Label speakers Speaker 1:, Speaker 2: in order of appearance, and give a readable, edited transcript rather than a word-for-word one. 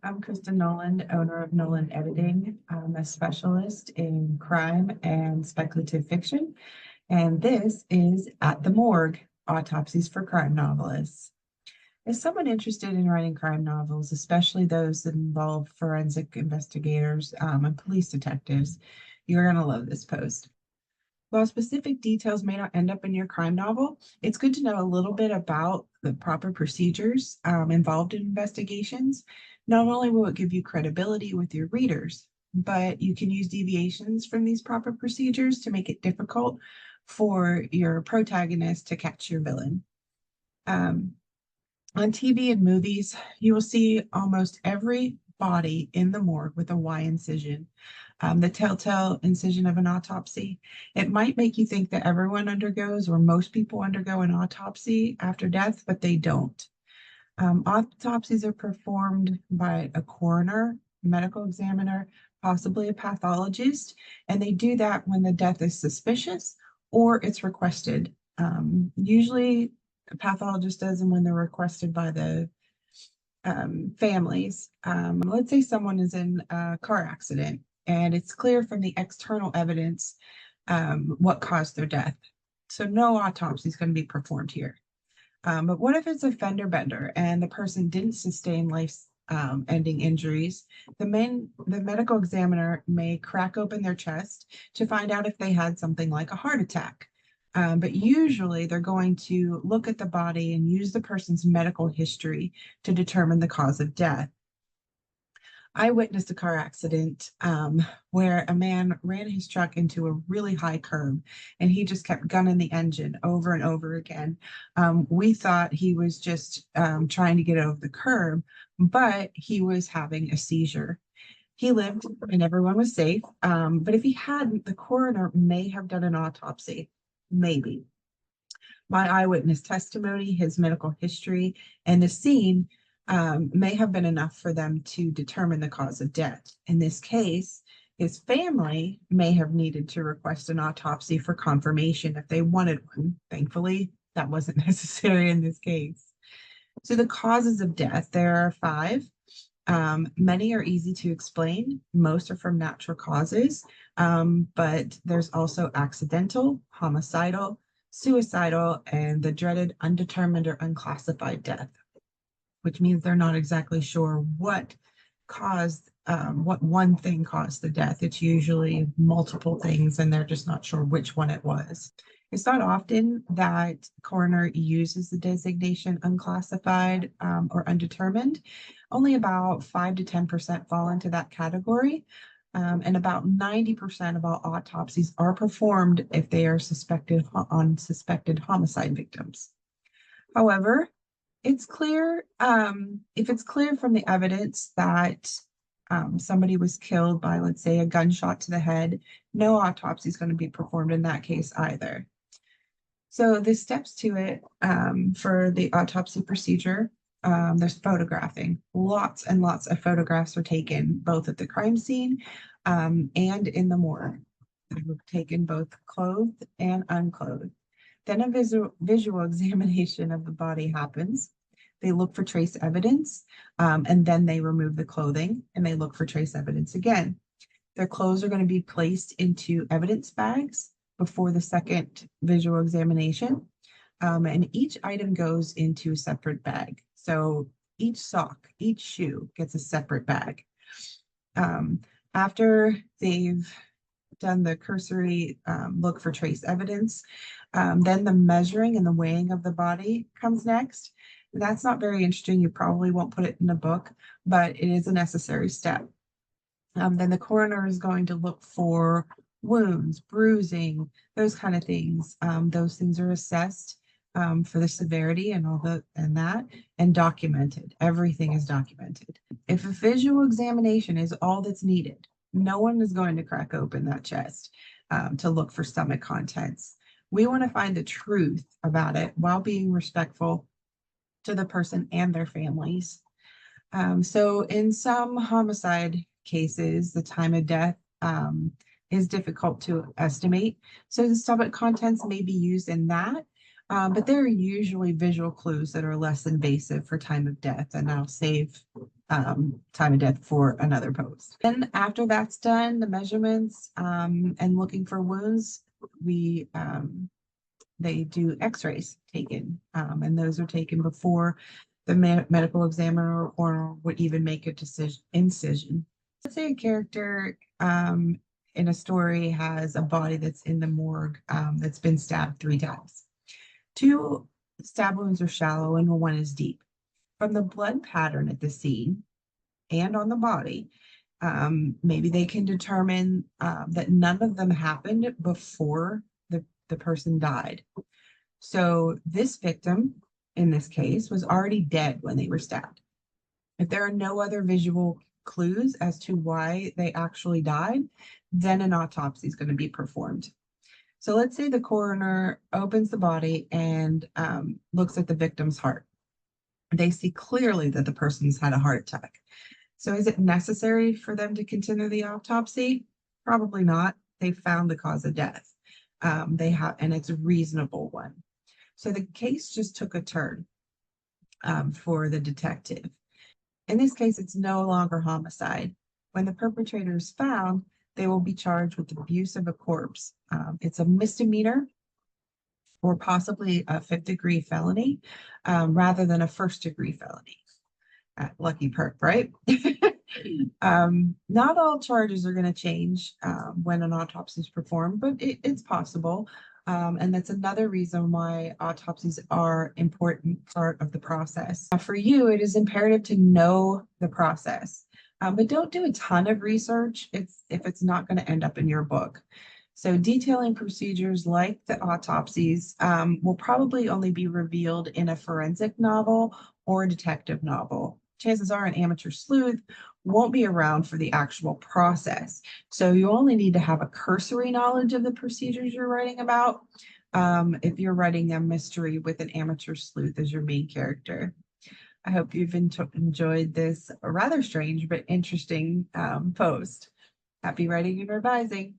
Speaker 1: I'm Kristen Nolan, owner of Nolan Editing. I'm a specialist in crime and speculative fiction, and this is At the Morgue, Autopsies for Crime Novelists. As someone interested in writing crime novels, especially those that involve forensic investigators and police detectives, you're going to love this post. While specific details may not end up in your crime novel, it's good to know a little bit about the proper procedures involved in investigations. Not only will it give you credibility with your readers, but you can use deviations from these proper procedures to make it difficult for your protagonist to catch your villain. On TV and movies, you will see almost every body in the morgue with a Y incision, the telltale incision of an autopsy. It might make you think that everyone undergoes, or most people undergo, an autopsy after death, but they don't. Autopsies are performed by a coroner, medical examiner, possibly a pathologist, and they do that when the death is suspicious or it's requested. Usually, a pathologist does them when they're requested by the families. Let's say someone is in a car accident and it's clear from the external evidence what caused their death. So no autopsy is going to be performed here. But what if it's a fender bender and the person didn't sustain life-ending injuries? The medical examiner may crack open their chest to find out if they had something like a heart attack. But usually they're going to look at the body and use the person's medical history to determine the cause of death. I witnessed a car accident where a man ran his truck into a really high curb and he just kept gunning the engine over and over again. We thought he was just trying to get over the curb, but he was having a seizure. He lived and everyone was safe. But if he hadn't, the coroner may have done an autopsy. Maybe. My eyewitness testimony, his medical history, and the scene may have been enough for them to determine the cause of death. In this case, his family may have needed to request an autopsy for confirmation if they wanted one. Thankfully, that wasn't necessary in this case. So the causes of death, there are 5. Many are easy to explain. Most are from natural causes, but there's also accidental, homicidal, suicidal, and the dreaded undetermined or unclassified death, which means they're not exactly sure what one thing caused the death. It's usually multiple things, and they're just not sure which one it was. It's not often that coroner uses the designation unclassified or undetermined. Only about 5 to 10% fall into that category. And about 90% of all autopsies are performed if they are suspected homicide victims. However, it's clear, if it's clear from the evidence that somebody was killed by, let's say, a gunshot to the head, no autopsy is going to be performed in that case either. So the steps to it for the autopsy procedure, there's photographing. Lots and lots of photographs are taken, both at the crime scene and in the morgue. They were taken both clothed and unclothed. Then a visual examination of the body happens. They look for trace evidence, and then they remove the clothing and they look for trace evidence again. Their clothes are going to be placed into evidence bags before the second visual examination, and each item goes into a separate bag. So each sock, each shoe gets a separate bag. After they've done the cursory look for trace evidence, then the measuring and the weighing of the body comes next. That's not very interesting. You probably won't put it in a book, but it is a necessary step. Then the coroner is going to look for wounds, bruising, those kind of things. Those things are assessed for the severity and and documented. Everything is documented. If a visual examination is all that's needed, no one is going to crack open that chest to look for stomach contents. We want to find the truth about it while being respectful to the person and their families. So in some homicide cases, the time of death is difficult to estimate. So the stomach contents may be used in that, but there are usually visual clues that are less invasive for time of death, and that'll save time of death for another post. Then after that's done, the measurements and looking for wounds, they do x-rays taken, and those are taken before the medical examiner or would even make a incision. Let's say a character in a story has a body that's in the morgue that's been stabbed 3 times. 2 stab wounds are shallow and 1 is deep. From the blood pattern at the scene and on the body, maybe they can determine that none of them happened before the person died. So this victim, in this case, was already dead when they were stabbed. If there are no other visual clues as to why they actually died, then an autopsy is going to be performed. So let's say the coroner opens the body and looks at the victim's heart. They see clearly that the person's had a heart attack. So is it necessary for them to continue the autopsy? Probably not. They found the cause of death. And it's a reasonable one. So the case just took a turn for the detective. In this case, it's no longer homicide. When the perpetrator is found, they will be charged with abuse of a corpse. It's a misdemeanor or possibly a 5th-degree felony rather than a 1st-degree felony. Lucky perp, right? Not all charges are going to change when an autopsy is performed, but it's possible. And that's another reason why autopsies are an important part of the process. Now, for you, it is imperative to know the process, but don't do a ton of research if it's not going to end up in your book. So detailing procedures like the autopsies will probably only be revealed in a forensic novel or a detective novel. Chances are an amateur sleuth won't be around for the actual process. So you only need to have a cursory knowledge of the procedures you're writing about if you're writing a mystery with an amateur sleuth as your main character. I hope you've enjoyed this rather strange but interesting post. Happy writing and revising.